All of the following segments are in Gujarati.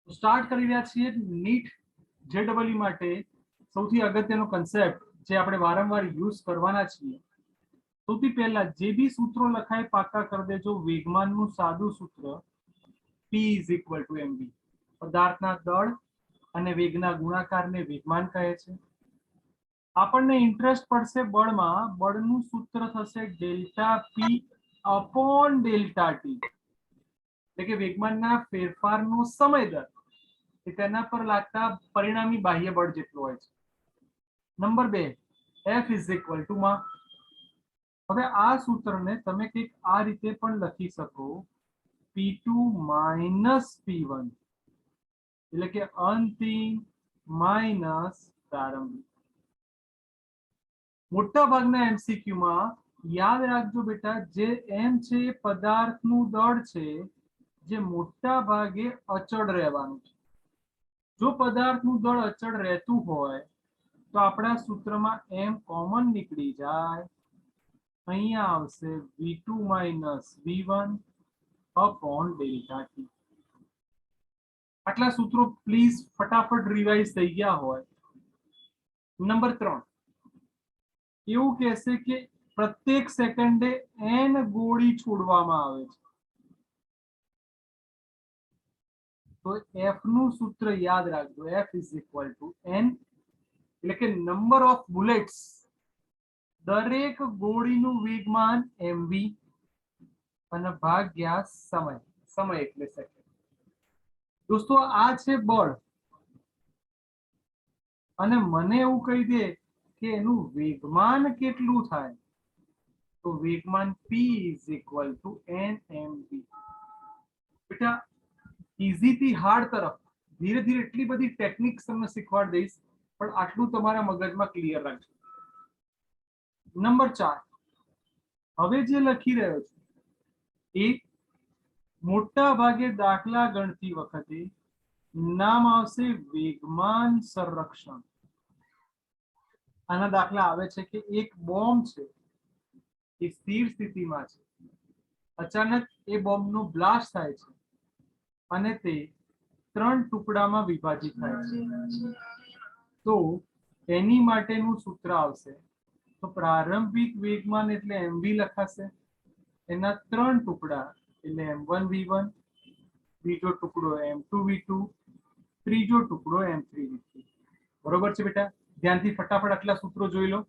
સ્ટાર્ટ કરી રહ્યા છીએ નીટ જેડબલઈ માટે સૌથી અગત્યનો કન્સેપ્ટ જે આપણે વારંવાર યુઝ કરવાના છીએ. સૌથી પહેલા જે બી સૂત્રો લખાય પાકા કરી દેજો. વેગમાનનું સાદું સૂત્ર P is equal to mv. પદાર્થના દળ અને વેગના ગુણાકારને વેગમાન કહે છે. આપણને ઇન્ટરેસ્ટ પડશે બળમાં. બળનું સૂત્ર થશે delta P upon delta T, એટલે કે વેગમાનના ફેરફારનો સમય દર એ તેના પર લાગતા પરિણામી બાહ્ય બળ જેટલું હોય છે. Number 2, F is equal to માં. હવે આ સૂત્રને તમે કંઈક આ રીતે પણ લખી શકો, P2 માઇનસ P1, એટલે કે અંતિમ માઇનસ પ્રારંભિક. મોટા ભાગના એમસીક્યુ માં યાદ રાખજો બેટા, જે એમ છે એ પદાર્થનું દળ છે, જે મોટા ભાગે અચળ રહેવાનું છે. જો પદાર્થનું દળ અચળ રહેતું હોય તો આપણા સૂત્રમાં એમ કોમન નીકળી જાય. અહીંયા આવશે V2 minus V1 upon delta T. આટલા સૂત્રો પ્લીઝ ફટાફટ રિવાઇઝ થઈ ગયા હોય. નંબર 3 એવું કહેશે કે પ્રત્યેક સેકન્ડે n ગોળી છોડવામાં આવે છે. તો F નું સૂત્ર યાદ રાખજો, F is equal to n, એટલે કે નંબર ઓફ બુલેટ્સ, દરેક ગોળીનું વેગમાન mv અને ભાગ્યા સમય. સમય એટલે સેકન્ડ. દોસ્તો આ છે બળ, અને મને એવું કહી દે કે એનું વેગમાન કેટલું થાય, તો વેગમાન P is equal to nmv. બેટા ઇઝી થી હાર્ડ તરફ ધીરે ધીરે એટલી બધી ટેકનિક્સ તમને શીખવાડી દઈશ, પણ આટલું તમારા મગજમાં ક્લિયર રાખજો. નંબર 4 હવે જે લખી રહ્યો છું એ મોટા ભાગે દાખલા ગણતી વખતે નામ આવશે વેગમાન સંરક્ષણ. આના દાખલા આવે છે કે એક બોમ્બ છે એ સ્થિર સ્થિતિમાં છે, અચાનક એ બોમ્બનું બ્લાસ્ટ થાય છે અને તે 3 ટુકડામાં વિભાજિત થાય છે. તો એની માટેનું સૂત્ર આવશે, તો પ્રારંભિક વેગમાન એટલે mv લખાશે, એના 3 ટુકડા એટલે m1 v1, બીજો ટુકડો m2 v2, ત્રીજો ટુકડો m3 v3. બરોબર છે બેટા? ધ્યાનથી ફટાફટ આટલા સૂત્રો જોઈ લો.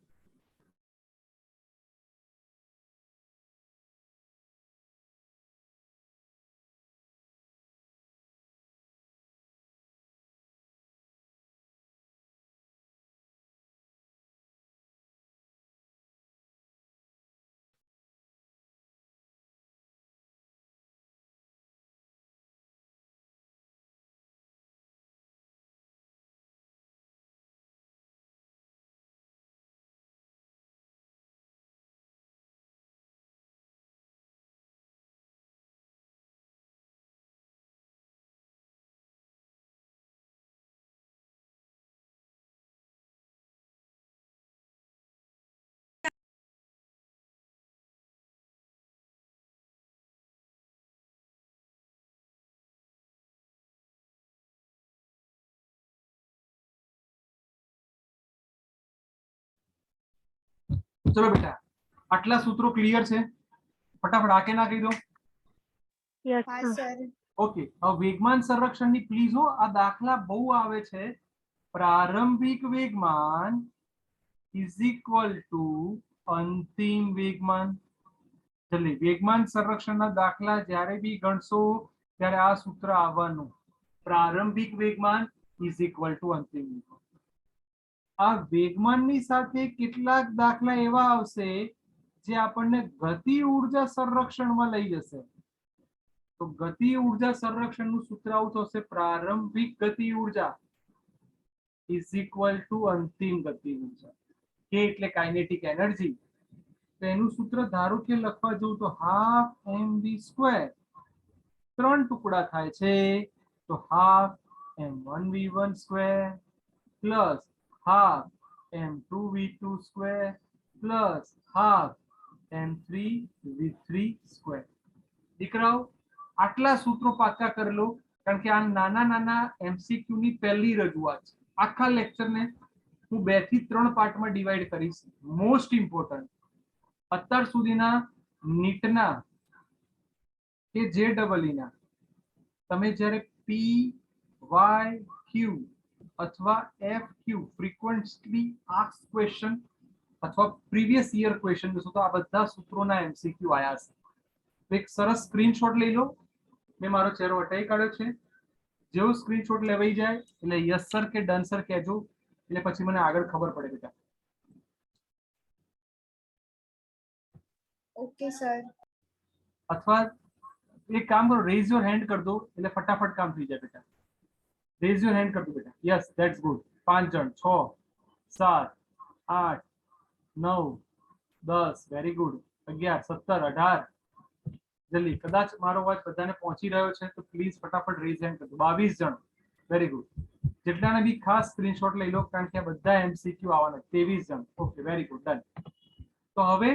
ચલો બેટા, આટલા સૂત્રો ક્લિયર છે? ફટાફટ આ કે ના કહી દો. Yes, sir. ઓકે, હવે વેગમાન સંરક્ષણની પ્લીઝ હો, આ દાખલા બહુ આવે છે. પ્રારંભિક વેગમાન ઇઝ ઇક્વલ ટુ અંતિમ વેગમાન. જલ્દી વેગમાન સંરક્ષણના દાખલા જ્યારે બી ગણશો ત્યારે આ સૂત્ર આવવાનું, પ્રારંભિક વેગમાન ઇઝ ઇક્વલ ટુ અંતિમ વેગમાન. આ વેગમાનની સાથે કેટલાક દાખલા એવા આવશે જે આપણને ગતિ ઉર્જા સંરક્ષણમાં લઈ જશે. તો ગતિ ઉર્જા સંરક્ષણનું સૂત્ર આવું થશે, પ્રારંભિક ગતિ ઉર્જા ઇઝ ઇક્વલ ટુ અંતિમ ગતિ ઉર્જા. કે એટલે કાઇનેટિક એનર્જી. તો એનું સૂત્ર ધારો કે લખવા જવું તો હાફ mv સ્ક્વેર. 3 ટુકડા થાય છે તો half m1 v1 square plus half m2 v2 square plus half m3 v3 square. દીકરાઓ આટલા સૂત્રો પાકા કરી લો. કારણ કે આ નાના નાના MCQ ની પહેલી રજૂઆત છે. આખા લેક્ચરને હું 2 થી 3 પાર્ટમાં ડિવાઈડ કરીશ. મોસ્ટ ઇમ્પોર્ટન્ટ અત્યાર સુધીના નીટના કે JEE ના તમે જ્યારે PYQ અથવા FQ ફ્રીક્વન્ટલી આસ્ક્ડ ક્વેશ્ચન અથવા પ્રીવિયસ યર ક્વેશ્ચન જોશો તો આ બધા સૂત્રોના MCQ આયા છે. તો એક સરસ સ્ક્રીનશોટ લઈ લો. મેં મારો ચહેરો હટાવી કાઢ્યો છે. જેવો સ્ક્રીનશોટ લેવાઈ જાય એટલે યસ સર કે ડન સર કહેજો, એટલે પછી મને આગળ ખબર પડે બેટા. Okay sir. અથવા એક કામ કરો, રેઝ યોર હેન્ડ કરી દો એટલે ફટાફટ કામ થઈ જાય બેટા. રેઝ યોર હેન્ડ કરી દો બેટા. Yes, that's good. 5 જણ, 6 7 8 9 10, વેરી ગુડ. 11 17 18 જલ્દી. કદાચ મારો અવાજ બધાને પહોંચી રહ્યો છે તો પ્લીઝ ફટાફટ રેઝ હેન્ડ કરી દો. 22 જણ, વેરી ગુડ. જેટલાને બી ખાસ સ્ક્રીનશોટ લઈ લો કારણ કે આ બધા MCQ આવવાના. 23 જણ, ઓકે, વેરી ગુડ, ડન. તો હવે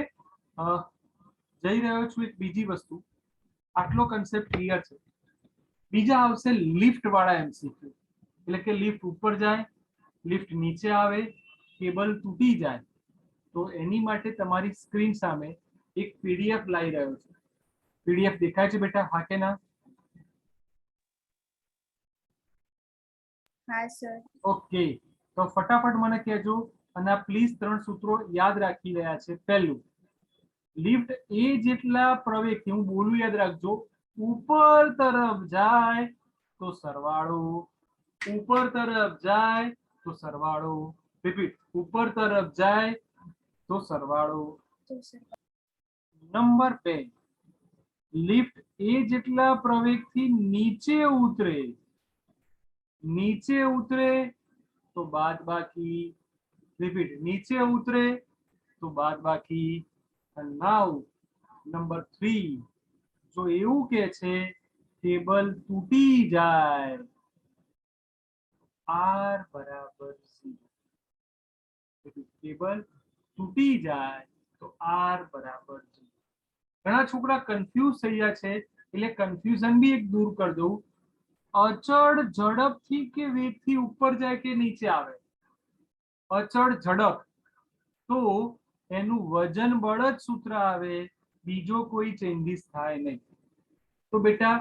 જઈ રહ્યો છું એક બીજી વસ્તુ. આટલો કન્સેપ્ટ ક્લિયર છે. બીજા આવશે લિફ્ટ વાળા MCQ, એટલે કે લિફ્ટ ઉપર જાય, લિફ્ટ નીચે આવે, કેબલ તૂટી જાય. તો એની માટે તમારી સ્ક્રીન સામે એક PDF લાવી રહ્યો છું. PDF દેખાય છે બેટા? હા કે ના? હા સર. ઓકે, તો ફટાફટ મને કહેજો. અને આ પ્લીઝ 3 સૂત્રો યાદ રાખી રહ્યા છે. પહેલું, લિફ્ટ એ જેટલા પ્રવેગથી, હું બોલું યાદ રાખજો, ઉપર તરફ જાય તો સરવાળો, ઉપર તરફ જાય તો સરવાળો. રિપીટ, ઉપર તરફ જાય તો સરવાળો. નંબર 2, લિફ્ટ એ જેટલા પ્રવેગથી નીચે ઉતરે, નીચે ઉતરે તો બાદબાકી. રિપીટ, નીચે ઉતરે તો બાદબાકી. And now number 3, જો એવું કે છે કેબલ તૂટી જાય, R બરાબર 0. કેબલ તૂટી જાય તો R બરાબર 0. ઘણા છોકરા કન્ફ્યુઝ થઈ ગયા છે, એટલે કન્ફ્યુઝન બી એક દૂર કરી દઉં. અચળ ઝડપથી કે વેગથી ઉપર જાય કે નીચે આવે? અચળ ઝડપ તો એનું વજન બળ જ સૂત્ર આવે, બીજો કોઈ ચેન્જીસ થાય નહીં. તો બેટા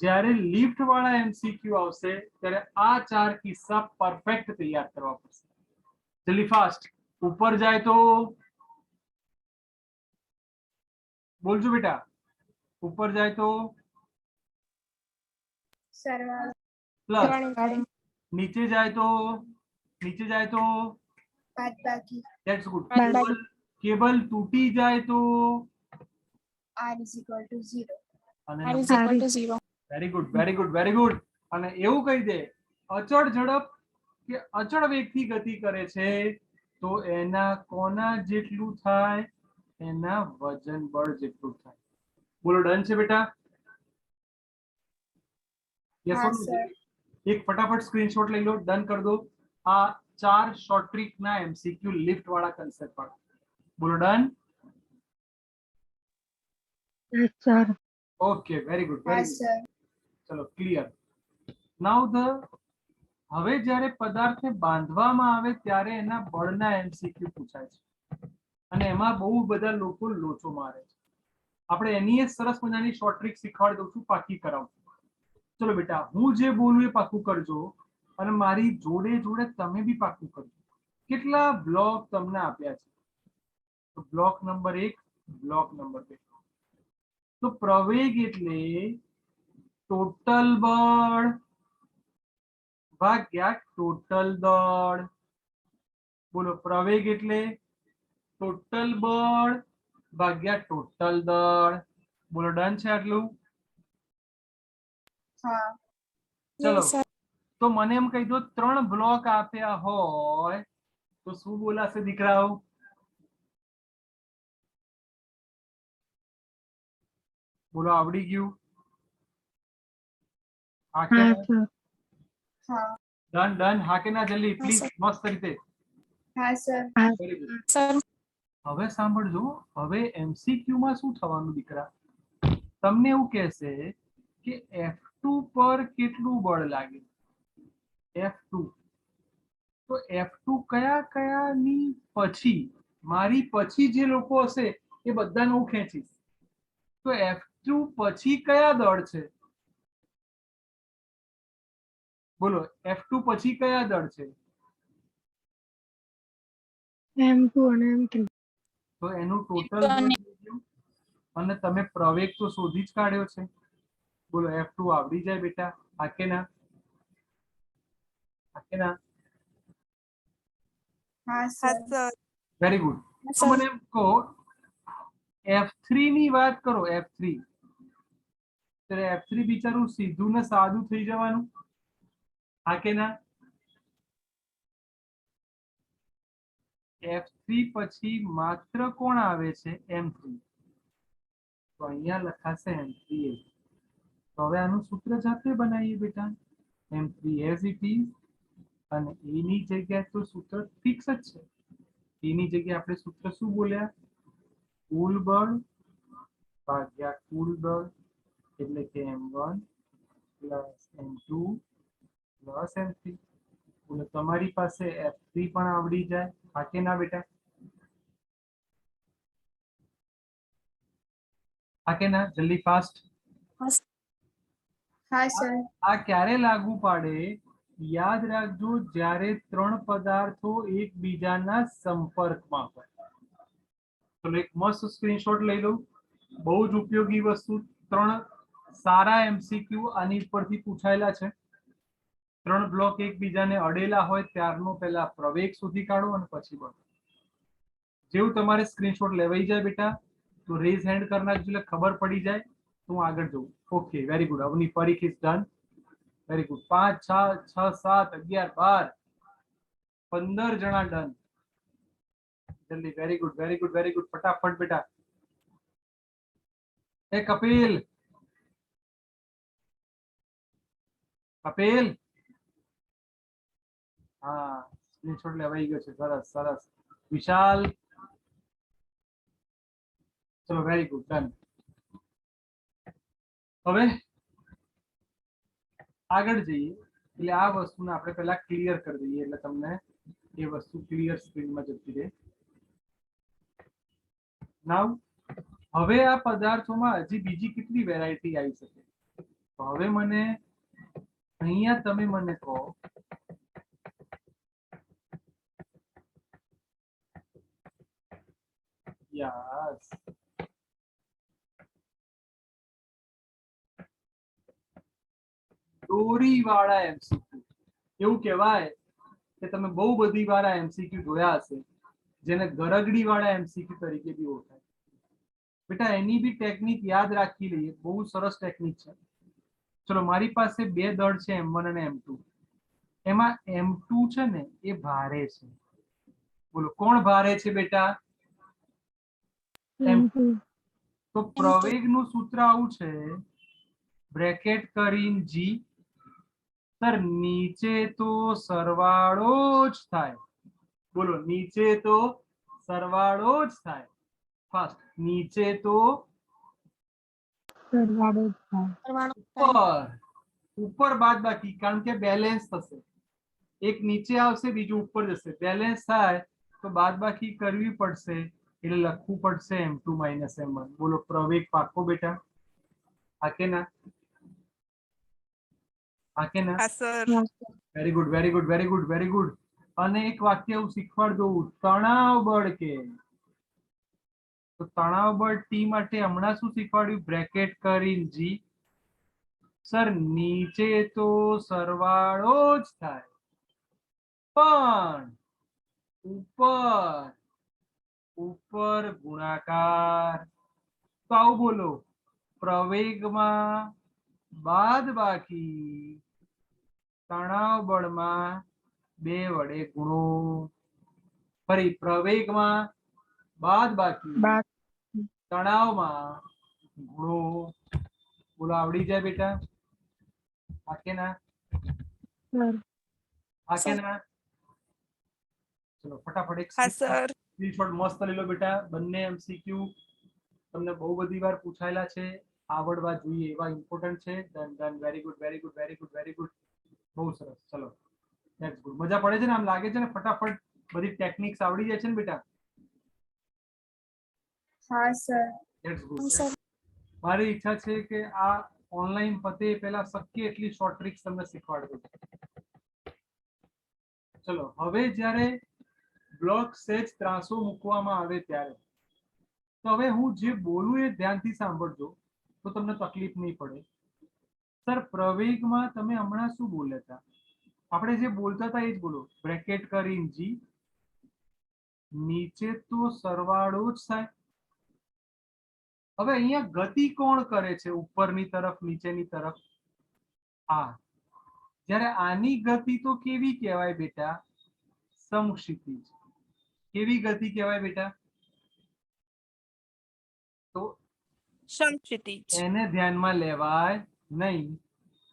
જ્યારે લિફ્ટ વાળા MCQ આવશે ત્યારે આ 4 કિસ્સા પરફેક્ટ તૈયાર કરવા પડશે. જલ્દી ફાસ્ટ. ઉપર જાય તો બોલજો બેટા. ઉપર જાય તો સરવાળો. પ્લસ. નીચે જાય તો, નીચે જાય તો બાદબાકી. That's good. કેબલ તૂટી જાય તો R is equal to 0. અને R is equal to 0. Very good, very good, very good. અને એવું કહી દે, અચળ ઝડપ કે અચળ વેગથી ગતિ કરે છે તો એના કોના જેટલું થાય? એના વજન બળ જેટલું થાય. બોલો, ડન છે બેટા? યસ હા ઓર સર. એક ફટાફટ સ્ક્રીનશોટ લઈ લો, ડન કરી દો. આ 4 શોર્ટ ટ્રિક ના MCQ લિફ્ટ વાળા કન્સેપ્ટ પર. બોલો, done? Yes, sir. Okay, very good, હા વેરી ગુડ. સર. ચલો, ક્લિયર. નાઉ હવે જ્યારે પદાર્થને બાંધવામાં આવે ત્યારે એના બળના MCQ પૂછાય છે, અને એમાં બહુ બધા લોકો લોચો મારે છે. આપણે એની જ સરસ મજાની શોર્ટ ટ્રિક શીખવાડી દઉં છું, પાકી કરાવું. ચલો બેટા, હું જે બોલું એ પાકું કરજો, અને મારી જોડે જોડે તમે બી પાકું કરજો. કેટલા બ્લોક તમને આપ્યા છે? તો બ્લોક નંબર 1, બ્લોક નંબર 2. તો પ્રવેગ એટલે ટોટલ બળ ભાગ્યા ટોટલ દળ. બોલો, પ્રવેગ એટલે ટોટલ બળ ભાગ્યા ટોટલ દળ. બોલો, ડન છે આટલું? હા. ચલો, Yes, sir. તો મને એમ કહી દો, 3 બ્લોક આપ્યા હોય તો શું બોલાશે દીકરાઓ? બોલો, આવડી ગયું? હા કે Yes, ના? sir. હા. Done, done. હા કે ના? જલ્દી હા, પ્લીઝ, સર. મસ્ત રીતે. હા સર. Very good. Sir. હવે સાંભળજો, હવે MCQ માં શું થવાનું દીકરા? તમને એવું કહેશે કે F2 પર કેટલું બળ લાગે? F2. તો F2 કયા કયાની પછી, મારી પછી જે લોકો હશે એ બધાને હું ખેંચીશ. તો F2 પછી કયા દળ છે? બોલો, F2 પછી કયા દળ છે? M2 અને M3. તો એનું ટોટલ દળ થઈ ગયું. અને તમે પ્રવેગ તો શોધી જ કાઢ્યો છે. બોલો, F2 આવડી જાય બેટા? હા કે ના? હા કે ના? हाँ हाँ सर सर વેરી ગુડ. તો સર. મને એમ કહો, F3 ની વાત કરો. F3, ત્યારે F3 બિચારું સીધું ને સાદું થઈ જવાનું. હા કે ના? F3 પછી માત્ર કોણ આવે છે? M3. તો અહીંયા લખાશે M3. તો હવે આનું સૂત્ર જાતે બનાવીએ બેટા. M3 as it is, અને E ની જગ્યાએ તો સૂત્ર ફિક્સ જ છે. E ની જગ્યાએ આપણે સૂત્ર શું બોલ્યા? કુલ બળ ભાગ્યા કુલ દળ, એટલે કે M1 plus M2 plus M3. બોલો, તમારી પાસે F3 પણ આવડી જાય. હા કે ના બેટા? હા કે ના? જલ્દી ફાસ્ટ. हाँ सर આ ક્યારે લાગુ પાડે? યાદ રાખજો, જ્યારે ત્રણ પદાર્થો એકબીજાના સંપર્કમાં હોય. ચલો એક મસ્ત સ્ક્રીનશોટ લઈ લો. બહુ જ ઉપયોગી વસ્તુ. ત્રણ સારા MCQ આની પરથી પૂછાયેલા છે. ત્રણ બ્લોક એકબીજાને અડેલા હોય ત્યારનો પહેલા પ્રવેગ શોધી કાઢો અને પછી બળ. જેવું તમારે સ્ક્રીનશોટ લેવાઈ જાય બેટા, તો રેઝ હેન્ડ કરી નાખજો એટલે ખબર પડી જાય તો હું આગળ જઉં. Okay, very good. Avani Parikh is done. Very good. 5 6 6 7 11 12 15 જણા ડન. જલ્દી. Very good, very good, very good. ફટાફટ બેટા. એ કપિલ, કપિલ. હા, સ્ક્રીનશોટ લેવાઈ ગયો છે. સરસ સરસ. વિશાલ, ચલો વેરી ગુડ, ડન. હવે આગળ જઈએ એટલે આ વસ્તુને આપણે પહેલા ક્લિયર કરી દઈએ એટલે તમને એ વસ્તુ ક્લિયર સ્ક્રીનમાં જતી રહે. નાવ હવે આ પદાર્થોમાં હજી બીજી કેટલી વેરાયટી આવી શકે? તો હવે મને અહીંયા તમે મને કહો, યસ, દોરી વાળા MCQ. એવું કહેવાય કે તમે બહુ બધી વાર આ MCQ જોયા હશે, જેને ગરગડી વાળા MCQ તરીકે બી ઓળખાય. બેટા એની બી ટેકનિક યાદ રાખી લઈએ. બહુ સરસ ટેકનિક છે. ચલો, મારી પાસે બે દળ છે M1 અને M2. એમાં M2 છે ને એ ભારે છે. બોલો, કોણ ભારે છે બેટા? M2. તો પ્રવેગનું સૂત્ર આવું છે, બ્રેકેટ કરીને G. સર નીચે તો સરવાળો જ થાય. બોલો, નીચે તો સરવાળો જ થાય. ફાસ્ટ. નીચે તો સરવાળો જ થાય. ઉપર, ઉપર બાદ બાકી, કારણ કે બેલેન્સ થશે. એક નીચે આવશે, બીજું ઉપર જશે. બેલેન્સ થાય તો બાદ બાકી કરવી પડશે, એટલે લખવું પડશે M2 માઇનસ M1. બોલો, પ્રવેગ પાકો બેટા? હા કે ના? હા કે ના? हाँ सर હા, very good, very good, very good, very good. અને એક વાક્ય હું શીખવાડ દઉં. તણાવ બળ કે, તો તણાવ બળ T માટે હમણાં શું શીખવાડ્યું? બ્રેકેટ કરીને G. સર નીચે તો સરવાળો જ થાય, પણ ઉપર, ઉપર ગુણાકાર. તો આવું બોલો, પ્રવેગમાં બાદ બાકી, તણાવ બળમાં 2 વડે ગુણો. ફરી, પ્રવેગમાં બાદ બાકી, બાદ. તણાવમાં ગુણો. બોલો, આવડી જાય બેટા? હા કે ના? સર. હા કે ના? ચલો ફટાફટ એક हाँ सर સ્ક્રીનશોટ મસ્ત લઈ લો બેટા. બંને MCQ તમને બહુ બધી વાર પૂછાયેલા છે. આવડવા જોઈએ એવા ઇમ્પોર્ટન્ટ છે. Done done, very good very good very good very good, બહુ સરસ. ચલો ધેટ્સ ગુડ. મજા પડે છે ને? આમ લાગે છે ને ફટાફટ બધી ટેકનિક્સ આવડી જાય છે ને બેટા? हाँ सर. ધેટ્સ हाँ ગુડ. सर. મારી ઈચ્છા છે કે આ ઓનલાઈન પતે પહેલા શક્ય એટલી શોર્ટ ટ્રિક્સ તમને શીખવાડી દઉં. ચલો હવે જ્યારે બ્લોક સેજ ત્રાસો મૂકવામાં આવે ત્યારે તો હવે હું જે બોલું એ ધ્યાનથી સાંભળજો તો તમને તકલીફ નહીં પડે. સર પ્રવેગમાં તમે હમણાં શું બોલ્યા હતા? આપણે જે બોલતા હતા એ જ બોલો. બ્રેકેટ કરીને જી, નીચે તો સરવાળો જ થાય. હવે અહીંયા ગતિ કોણ કરે છે? ઉપરની તરફ નીચેની તરફ? આ જ્યારે આની ગતિ તો કેવી કહેવાય બેટા? સમક્ષિતિજ. કેવી ગતિ કહેવાય બેટા? તો સમક્ષિતિજ. એને ધ્યાનમાં લેવાય નહીં.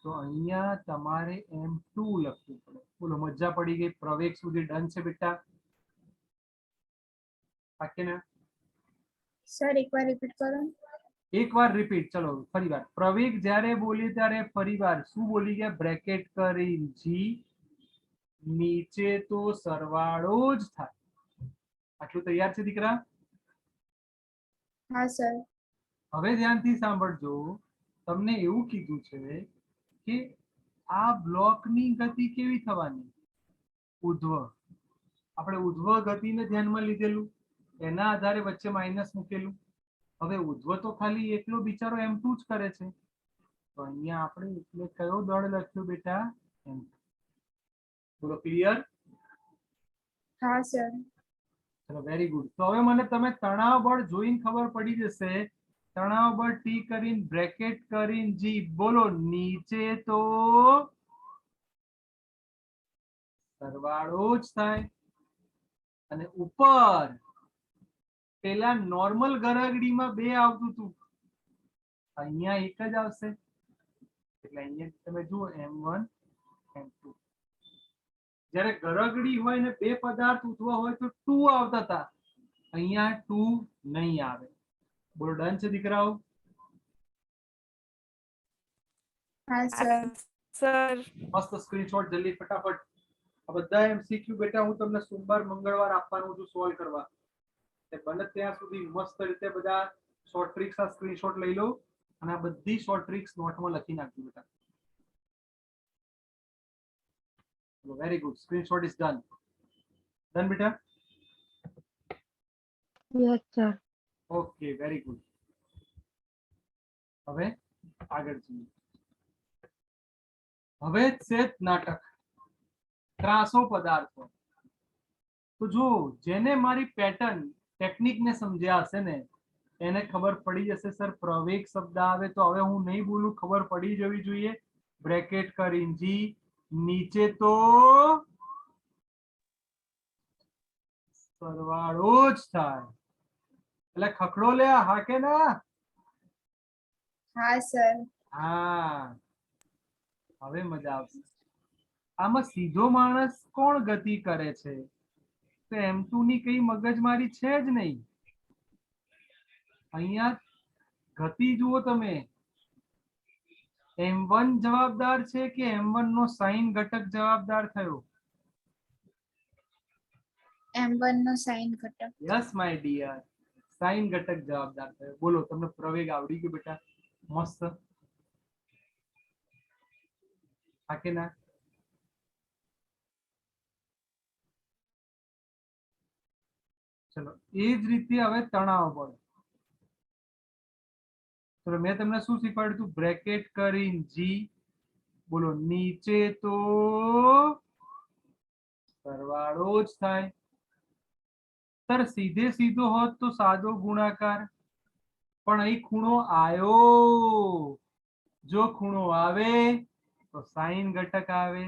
તો અહીંયા તમારે M2 લખવું પડે. બોલો મજા પડી ગઈ? પ્રવેગ સુધી ડન છે બેટા? બાકી ને सर एक बार रिपीट करो. એકવાર રિપીટ. ચલો ફરીવાર. પ્રવેગ જ્યારે બોલીએ ત્યારે ફરીવાર શું બોલી ગયા? બ્રેકેટ કરી જી, નીચે તો સરવાળો જ થાય. આટલું તૈયાર છે દીકરા? हाँ सर. હવે ધ્યાનથી સાંભળજો. તમને એવું કીધું છે કે આ બ્લોકની ગતિ કેવી થવાની? ઉધ્વ. આપણે ઉધ્વ ગતિને ધ્યાનમાં લીધેલું, એના આધારે વચ્ચે માઇનસ મૂકેલું. હવે ઉધ્વ તો ખાલી એકલો બિચારો M2 જ કરે છે. તો અહીંયા આપણે એટલે કયો દળ લખ્યો બેટા? M2. બોલો ક્લિયર? हाँ सर. ચલો વેરી ગુડ. તો હવે મને તમે તણાવ બળ જોઈને ખબર પડી જશે. તણાવ બળ ટી કરીને બ્રેકેટ કરીને જી, બોલો નીચે તો સરવાળો જ થાય અને ઉપર પેલા નોર્મલ ગરગડીમાં બે આવતું હતું, અહીંયા એક જ આવશે. એટલે અહીંયા તમે જુઓ M1 M2. જ્યારે ગરગડી હોય ને બે પદાર્થ ઉઠવા હોય તો 2 આવતા હતા, અહીંયા 2 નહીં આવે. બોલો ડન છે દીકરાઓ? हाँ सर. સર. મસ્ત સ્ક્રીનશોટ જલ્દી ફટાફટ. આ બધા MCQ બેટા હું તમને સોમવાર મંગળવાર આપવાનું છું સોલ્વ કરવા. બને ત્યાં સુધી મસ્ત રીતે બધા શોર્ટ ટ્રિક્સ આ સ્ક્રીનશોટ લઈ લો અને આ બધી શોર્ટ ટ્રિક્સ નોટમાં લખી નાખજો બેટા. Very good. Screenshot is done. Done બેટા? Yes, sir. Okay very good. હવે આગળ જઈએ. હવે છે નાટક ત્રાસો પદાર્થો. તો જો જેને મારી પેટર્ન ટેકનિકને સમજ્યા હશે ને એને ખબર પડી જશે સર પ્રવેગ શબ્દ આવે તો હવે હું નહીં બોલું, ખબર પડી જવી જોઈએ. બ્રેકેટ કરીને જી, નીચે તો સરવાળો જ થાય. એટલે ખખડો લે હા કે ના? हाँ सर. હા હવે મજા આવશે. આમાં સીધો માણસ કોણ ગતિ કરે છે? તો M2 ની કઈ મગજમારી છે જ નહીં. અહીંયા ગતિ જુઓ તમે. M1 જવાબદાર છે કે M1 નો સાઇન ઘટક જવાબદાર થયો? M1 નો સાઇન ઘટક. યસ માય ડિયર, સાઇન ઘટક જવાબદાર થયો. બોલો તમને પ્રવેગ આવડી ગયો બેટા? મસ્ત. હા કે ના? ચલો એ જ રીતે હવે તણાવ બળ. ચલો મેં તમને શું શીખવાડ્યું હતું? બ્રેકેટ કરીને જી, બોલો નીચે તો સરવાળો જ થાય. સર સીધે સીધો હોત તો સાદો ગુણાકાર, પણ અહીં ખૂણો આયો. જો ખૂણો આવે તો સાઇન ઘટક આવે.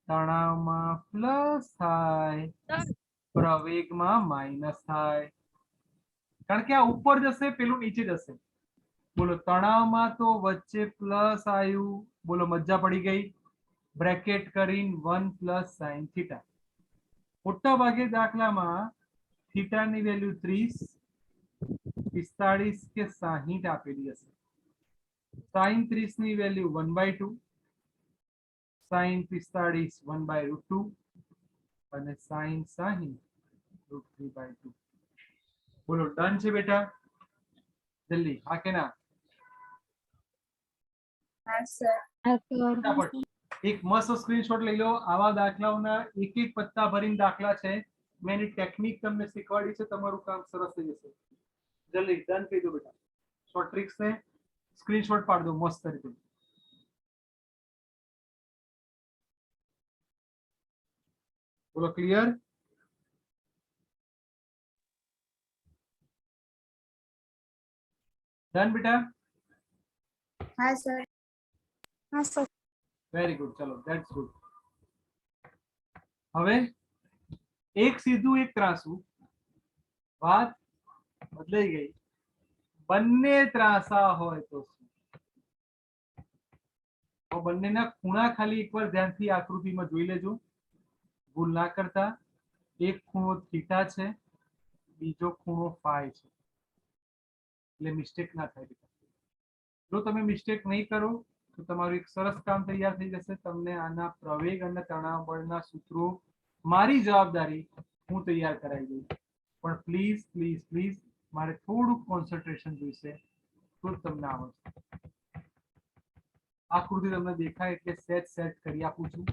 તણાવમાં પ્લસ થાય, પ્રવેગમાં માઇનસ થાય. કારણ કે આ ઉપર જશે પેલું નીચે જશે. બોલો તણાવમાં તો વચ્ચે પ્લસ આવ્યું. બોલો મજા પડી ગઈ? બ્રેકેટ કરીને 1 પ્લસ સાઇન થીટા. મોટા ભાગે દાખલામાં થીટાની વેલ્યુ 30, 45 કે 60 આપેલી હશે. sin 30 ની વેલ્યુ 1/2, sin 45 1/√2 અને sin 60 √3/2. બોલો ડન છે બેટા? જલ્દી હા કે ના? હા સર. હા સર. ફટાફટ એક મસ્ત સ્ક્રીનશોટ લઈ લો. આવા દાખલાઓના એક એક પત્તા ભરીને દાખલા છે. મેં એની ટેકનિક તમને શીખવાડી છે. તમારું કામ સરસ થઈ જશે. જલ્દી ડન કહી દો બેટા. શોર્ટ ટ્રિક્સ છે, સ્ક્રીનશોટ પાડ દો મસ્ત રીતે. બોલો ક્લિયર? ડન બેટા? હા સર. હા સર. Very good. ચલો ધેટ્સ ગુડ. હવે એક સીધું એક ત્રાસું. વાત બદલાઈ ગઈ. બંને ત્રાસા હોય તો શું? તો બંનેના ખૂણા ખાલી એકવાર ધ્યાનથી આકૃતિમાં જોઈ લેજો. ભૂલ ના કરતા. એક ખૂણો થીટા છે, બીજો ખૂણો ફાઈ છે, એટલે મિસ્ટેક ના થાય. જો તમે મિસ્ટેક નહીં કરો તો તમારું એક સરસ કામ તૈયાર થઈ જશે. તમને આના પ્રવેગ અને તણાવ બળના સૂત્રો મારી જવાબદારી હું તૈયાર કરાવી દઈશ. પણ પ્લીઝ પ્લીઝ પ્લીઝ મારે થોડુંક કોન્સન્ટ્રેશન જોઈશે તો જ તમને આવડશે. આકૃતિ તમને દેખાય એટલે સેટ કરી આપું છું.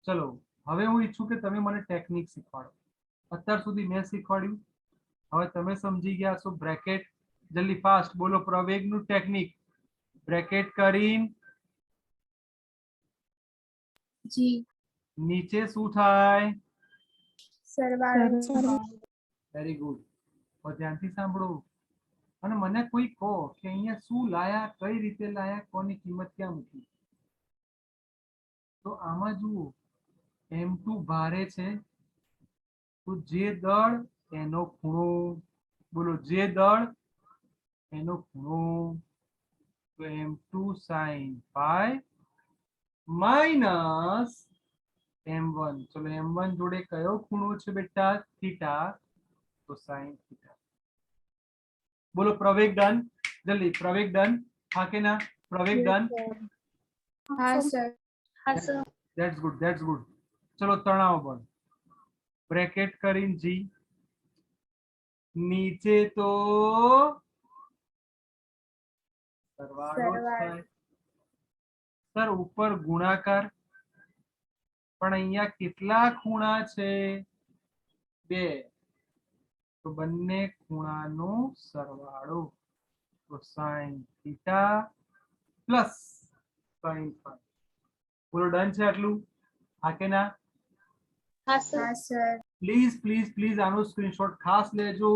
ચલો હવે હું ઈચ્છું કે તમે મને ટેકનિક શીખવાડો. અત્યાર સુધી મેં શીખવાડ્યું, હવે તમે સમજી ગયા છો. બ્રેકેટ જલ્દી ફાસ્ટ બોલો. પ્રવેગનું ટેકનિક બ્રેકેટ કરીને જી. નીચે શું થાય? સરવાળો. Very good. ધ્યાનથી સાંભળો અને મને કોઈ કહો કે અહીંયા શું લાયા, કઈ રીતે લાયા, કોની કિંમત ક્યાં મૂકી. તો આમાં જુઓ M2 ભારે છે તો જે દળ એનો ખૂણો. બોલો જે દળ એનો ખૂણો. તો M2 sin phi minus M1. ચલો M1 જોડે કયો ખૂણો છે બેટા? થીટા. તો sin થીટા. બોલો પ્રવેગ ડન. જલ્દી પ્રવેગ ડન. હા કે ના? પ્રવેગ ડન. હા સર. હા sir. That's good. That's good. ચલો તણાવ બળ બ્રેકેટ કરીને જી. નીચે તો સરવાળો જ થાય. સર ઉપર ગુણાકાર. પણ અહીંયા કેટલા ખૂણા છે? 2. તો બંને ખૂણાનો સરવાળો. તો sin theta plus sin phi. બોલો ડન છે આટલું? હા કે ના? હા સર. પ્લીઝ પ્લીઝ પ્લીઝ આનો સ્ક્રીનશોટ ખાસ લેજો.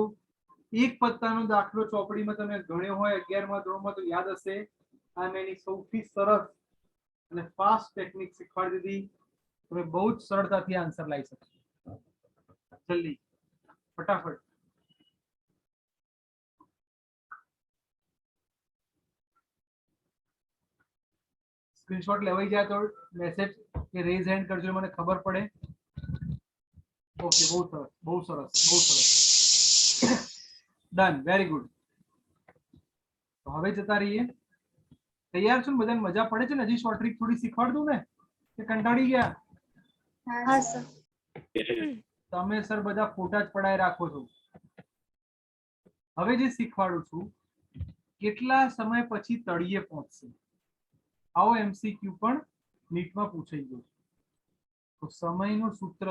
એક પત્તાનો દાખલો ચોપડીમાં તમે ગણ્યો હોય 11મા ધોરણમાં તો યાદ હશે. આ મેં એની સૌથી સરસ અને ફાસ્ટ ટેકનિક શીખવાડી દીધી. તમે બહુ જ સરળતાથી આન્સર લાવી શકશો. જલ્દી ફટાફટ. સ્ક્રીનશોટ લેવાઈ જાય તો મેસેજ કે રેઝ હેન્ડ કરજો, મને ખબર પડે. ઓકે બહુ સરસ બહુ સરસ બહુ સરસ. ડન. Very good. તો હવે જતા રહીએ. તૈયાર છો ને? બધાને મજા પડે છે ને? હજી શોર્ટ ટ્રીક થોડી શીખવાડ દઉં ને કે કંટાળી ગયા? હા સર. તમે સર બધા ફોટા જ પડાય રાખો છો. હવે જે શીખવાડું છું કેટલા સમય પછી તળિયે પહોંચશે. આવો MCQ પણ નીટમાં પૂછાઈ ગયો. તો સમયનું સૂત્ર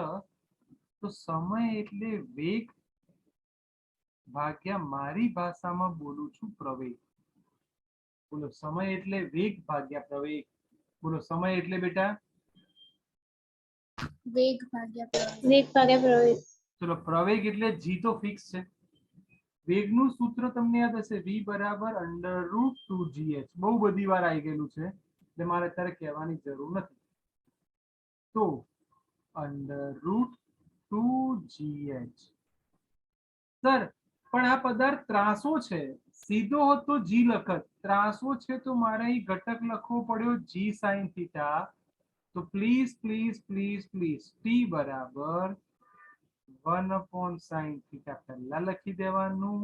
તો સમય એટલે વેગ ભાગ્યા મારી ભાષામાં બોલું છું પ્રવેગ. બોલો સમય એટલે વેગ ભાગ્યા પ્રવેગ. બોલો સમય એટલે બેટા વેગ ભાગ્યા પ્રવેગ. ચલો પ્રવેગ એટલે g તો ફિક્સ છે. વેગનું સૂત્ર તમને યાદ હશે v બરાબર √2gh. બહુ બધી વાર આવી ગયેલું છે એટલે મારે અત્યારે કહેવાની જરૂર નથી. તો √2gh. સર પણ આ પદાર્થ ત્રાસો છે. સીધો હોત તો g લખત. ત્રાસો છે તો મારે અહીં ઘટક લખવો પડ્યો g sin થીટા. તો please please please please t બરાબર 1/sin થીટા પહેલા લખી દેવાનું.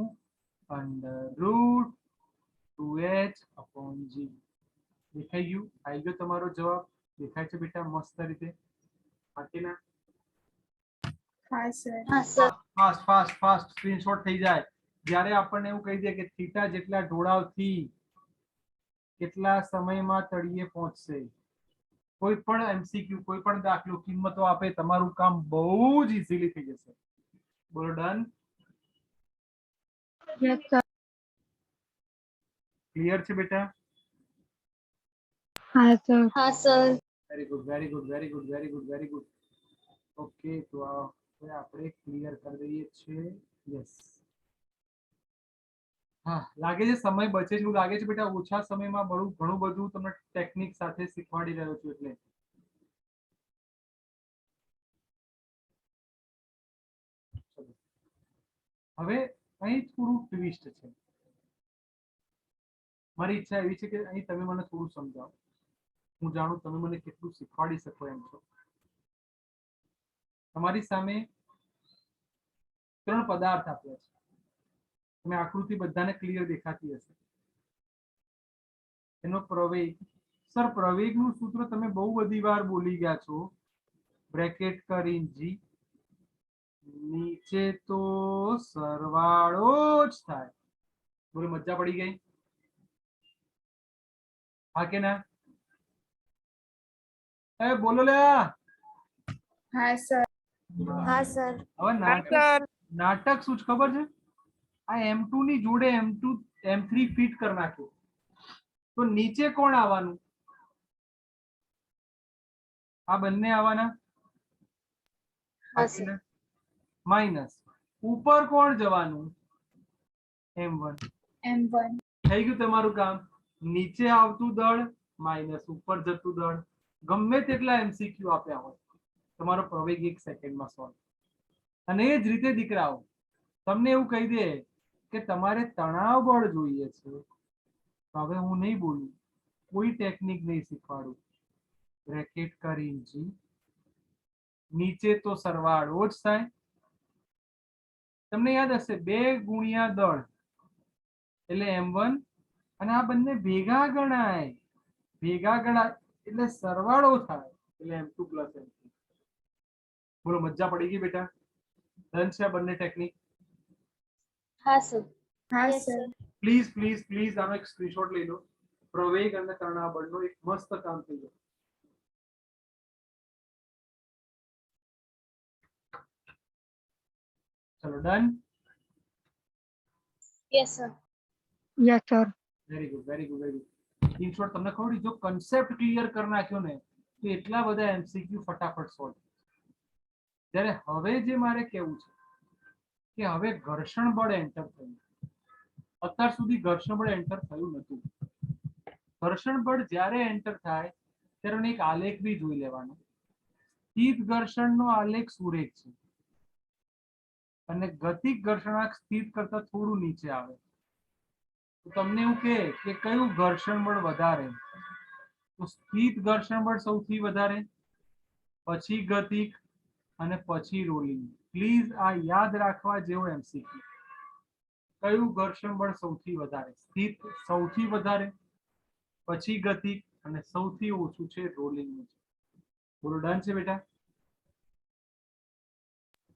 √2 2h/g દેખાઈ ગયું? આવી ગયો તમારો જવાબ? દેખાય છે બેટા મસ્ત રીતે? બાકીના હા સર હા sir fast fast fast screenshot થઈ જાય જ્યારે આપણને એવું કહી દે કે થીટા જેટલા ઢોળાવથી કેટલા સમયમાં તળિયે પહોંચશે. કોઈ પણ એમસીક્યુ કોઈ પણ દાખલો કિંમતો આપે તમારું કામ બહુ જ ઈઝીલી થઈ જશે. બોલો ડન? Yes sir. ક્લિયર છે બેટા? હા સર. હા sir very good very good very good very good very good. Okay તો હવે આપણે ક્લિયર કરી દઈએ છીએ. યસ. હા લાગે છે સમય બચે છે એવું લાગે છે બેટા? ઓછા સમયમાં ઘણું બધું તમને ટેકનિક સાથે શીખવાડી રહ્યો છું એટલે. હવે અહીં થોડું ટ્વિસ્ટ છે. મારી ઈચ્છા એવી છે કે અહીં તમે મને થોડું સમજાવો. હું જાણું તમે મને કેટલું શીખવાડી શકો એમ છો. તમારી સામે 3 પદાર્થ આપ્યા છે. તમે આકૃતિ બધાને ક્લિયર દેખાતી હશે. એનો પ્રવેગ. સર પ્રવેગનું સૂત્ર તમે બહુ બધી વાર બોલી ગયા છો. બ્રેકેટ કરીને g. નીચે તો સરવાળો જ થાય. બોલો મજા પડી ગઈ? હા કે ના? એ બોલો લે. હા સર હા સર હવે નાટક શું છે ખબર છે? આ m2 ની જોડે m3 ફિટ કરી નાખ્યો તો નીચે કોણ આવવાનું? આ બંને આવવાના. હા સર માઇનસ ઉપર કોણ જવાનું? m1. M1 થઈ ગયું તમારું કામ. નીચે આવતું દળ માઇનસ ઉપર જતું દળ. ગમે તેટલા એમસીક્યુ આપ્યા હોય તમારો પ્રવેગ 1 સેકન્ડમાં સોલ્વ. અને એ જ રીતે દીકરાઓ તમને એવું કહી દે કે તમારે તણાવ બળ જોઈએ છે તો હવે હું નહીં બોલું, કોઈ ટેકનિક નહીં શીખવાડું. બ્રેકેટ કરીને g. નીચે તો સરવાળો જ થાય. તમને યાદ હશે 2 ગુણ્યા દળ એટલે m1 અને આ બંને ભેગા ગણાય. ભેગા ગણાય એટલે સરવાળો થાય એટલે m2 + m3. બોલો મજા પડી ગઈ બેટા? ડન છે આ બંને ટેકનિક? હા સર હા yes sir sir please please please આનો એક સ્ક્રીનશોટ લઈ લો. પ્રવેગ અને તણાવ બળનો એક મસ્ત કામ થઈ ગયું. ચલો done? Yes sir yes sir. Very good very good very good. In short તમને ખબર જો કન્સેપ્ટ ક્લિયર કરી નાખ્યો ને તો એટલા બધા એમસીક્યુ ફટાફટ સોલ્વ. ત્યારે હવે જે મારે કહેવું છે કે હવે ઘર્ષણ બળ એન્ટર થયું. અત્યાર સુધી ઘર્ષણ બળ એન્ટર થયું નતું. ઘર્ષણ બળ જ્યારે એન્ટર થાય ત્યારે એક આલેખ બી જોઈ લેવાનો. સ્થિત ઘર્ષણનો આલેખ સુરેખ છે અને ગતિક ઘર્ષણાંક સ્થિત કરતા થોડું નીચે આવે. તો તમને એવું કે કયું ઘર્ષણ બળ વધારે? તો સ્થિત ઘર્ષણ બળ સૌથી વધારે, પછી ગતિક અને પછી રોલિંગ. પ્લીઝ આ યાદ રાખવા જેવો એમસીક્યુ. કયું ઘર્ષણ બળ સૌથી વધારે? સ્થિત સૌથી વધારે, પછી ગતિક અને સૌથી ઓછું છે રોલિંગ. બોલો ડન છે બેટા?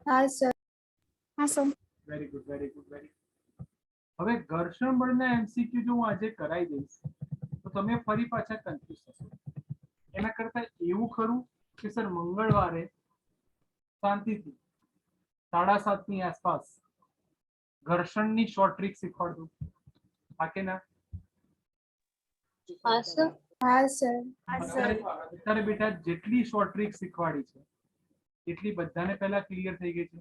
હા સર હા sir very good very good very good. હવે ઘર્ષણ બળના એમસીક્યુ જો હું આજે કરાવી દઈશ તો તમે ફરી પાછા કન્ફ્યુઝ થશો. એના કરતા એવું ખરું કે સર મંગળવારે શાંતિથી 7:30 ની આસપાસ ઘર્ષણની શોર્ટ ટ્રીક શીખવાડ દઉં. હા કે ના? હા સર હા સર અત્યારે બેટા જેટલી શોર્ટ ટ્રીક શીખવાડી છે એટલી બધાને પહેલા ક્લિયર થઈ ગઈ છે?